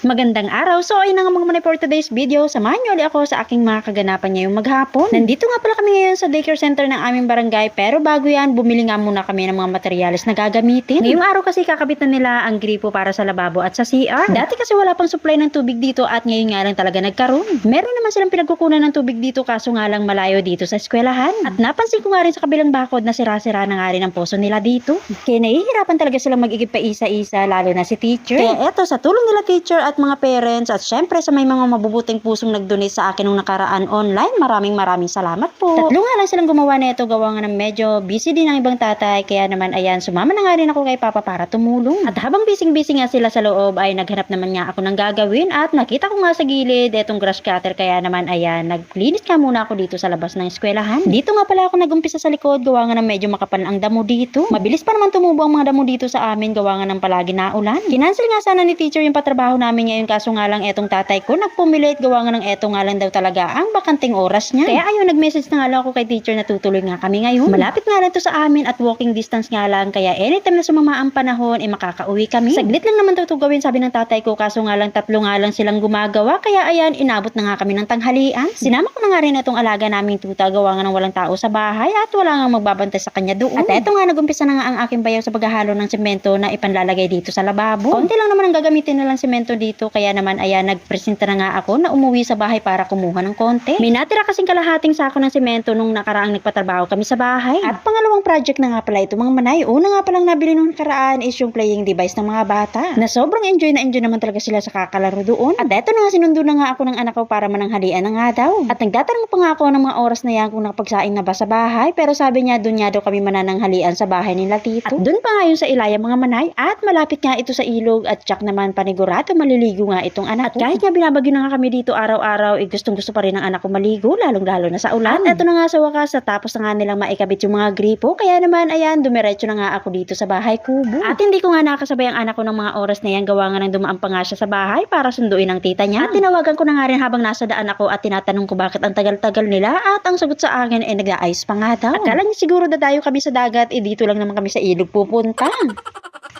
Magandang araw. So ayun na nga mga manay for today's video. Samahan niyo ulit ako sa aking mga kaganapan ngayong maghapon. Nandito nga pala kami ngayon sa daycare center ng aming barangay. Pero bago yan, bumili nga muna kami ng mga materyales na gagamitin. Ngayong araw kasi kakabit na nila ang gripo para sa lababo at sa CR. Dati kasi wala pang supply ng tubig dito at ngayon nga lang talaga nagkaroon. Meron naman silang pinagkukunan ng tubig dito kaso nga lang malayo dito sa eskwelahan. At napansin ko nga rin sa kabilang bakod na sira-sira na nga rin ang poso nila dito. Kaya nahihirapan talaga silang mag-igib pa isa-isa lalo na si teacher. Kaya eto, sa tulong nila teacher at mga parents at syempre sa may mga mabubuting pusong nag-donate sa akin nung nakaraan online, maraming salamat po. Tatlo nga lang silang gumawa nito, gawa nga ng medyo busy din ang ibang tatay, kaya naman ayan, sumama na nga rin ako kay Papa para tumulong. At habang busy nga sila sa loob ay naghanap naman nga ako ng gagawin at nakita ko nga sa gilid etong grass cutter, kaya naman ayan, naglinis nga muna ako dito sa labas ng eskwelahan. Dito nga pala ako nagumpisa sa likod, gawa nga ng medyo makapal ang damo dito. Mabilis pa naman tumubo ang mga damo dito sa amin, gawa nga ng palagi na ulan. Kinansel nga sana ni teacher yung patrabaho namin ngayon, kaso nga lang etong tatay ko nagpumilit, gawa nga ng eto nga lang daw talaga ang bakanting oras niya. Kaya ayun, nag-message na nga lang ako kay teacher na tutuloy nga kami ngayon. Malapit nga lang to sa amin at walking distance nga lang, kaya anytime na sumama ang panahon makakauwi kami. Saglit lang naman to gawin, sabi ng tatay ko, kaso nga lang tatlo nga lang silang gumagawa, kaya ayan, inabot na nga kami ng tanghalian. Sinama ko na nga rin itong alaga naming tuta, gawa nga ng walang tao sa bahay at wala nga magbabantay sa kanya doon. At eto nga, nagumpisa na nga ang aking bayaw sa paghahalo ng semento na ipanlalagay dito sa lababo. Konti lang naman ang gagamitin nilang semento dito, kaya naman ayan, nagpresenta na nga ako na umuwi sa bahay para kumuha ng konti. May natira kasing kalahating sako ng semento nung nakaraang nagpatrabaho kami sa bahay. At pangalawang project na nga pala ito mga manay. Una nga palang nabili nung nakaraan is yung playing device ng mga bata, na sobrang enjoy naman talaga sila sa kakalaro doon. At eto na nga, sinundo na nga ako ng anak ko para mananghalian na nga daw. At nagtatanong pa nga ako ng mga oras na yan kung nakapagsaing na ba sa bahay, pero sabi niya doon niya daw kami manananghalian sa bahay nila tito. At doon pa nga yun sa Ilaya mga manay, at malapit nga ito sa ilog at tsak naman panigurado maliligo nga itong anak ko. At kahit nga binabagyo na nga kami dito araw-araw, gustong gusto pa rin ng anak ko maligo, lalong-lalo na sa ulan. At eto na nga sa wakas, tapos na nga nilang maikabit yung mga gripo, kaya naman ayan, dumiretso na nga ako dito sa bahay kubo. At hindi ko nga nakasabay ang anak ko ng mga oras na yan, gawa nga ng dumaan pa nga siya sa bahay para sunduin ang tita niya. At tinawagan ko na nga rin habang nasa daan ako at tinatanong ko bakit ang tagal-tagal nila, at ang sagot sa akin ay nag-aayos pa nga daw. Akala niya siguro dadayo kami sa dagat, dito lang naman kami sa ilog pupunta.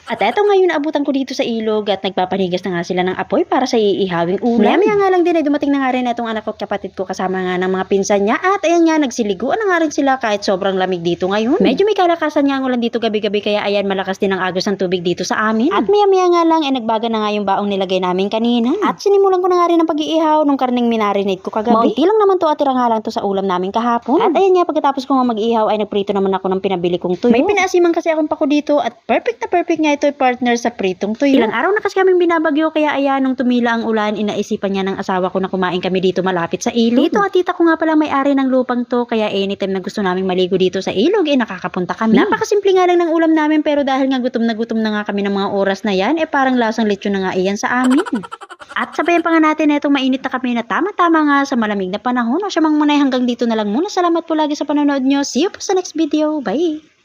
At eto ngayon, naabutan ko dito sa ilog at nagpapanigas na nga sila ng apoy para sa iihawing ulam. Maya nga lang din ay dumating na nga rin itong anak ko at kapatid ko kasama nga ng mga pinsan niya, at ayan nga, nagsiliguan na nga rin sila kahit sobrang lamig dito ngayon. Medyo may kalakasan nga ang ulan dito gabi-gabi, kaya ayan, malakas din ang agos ng tubig dito sa amin. At maya nga lang ay nagbaga na nga yung baong nilagay namin kanina. At sinimulan ko na nga rin ang pag-iihaw nung karning minarinate ko kagabi. Maunti lang naman to at tira nga lang to sa ulam namin kahapon. At ayan nga, pagkatapos ko nga mag-iihaw ay nagprito naman ako ng pinabili kong tuyo. May pinaasiman kasi akong pako dito at perfect na perfect nga ito partner sa pritong tuyo. Ilang araw na kasi kaming binabagyo, kaya ayan, nung tumila ang ulan, inaisipan niya ng asawa ko na kumain kami dito malapit sa ilog. Dito at tita ko nga pala may-ari ng lupang to, kaya anytime na gusto naming maligo dito sa ilog, nakakapunta kami. Napakasimple nga lang ng ulam namin, pero dahil nga gutom na nga kami ng mga oras na yan, parang lasang lechon na nga iyan sa amin. At sabayan pa nga natin itong mainit na kami na tama-tama nga sa malamig na panahon. O siya mang munay, hanggang dito na lang muna. Salamat po lagi sa panonood nyo. See you po sa next video. Bye!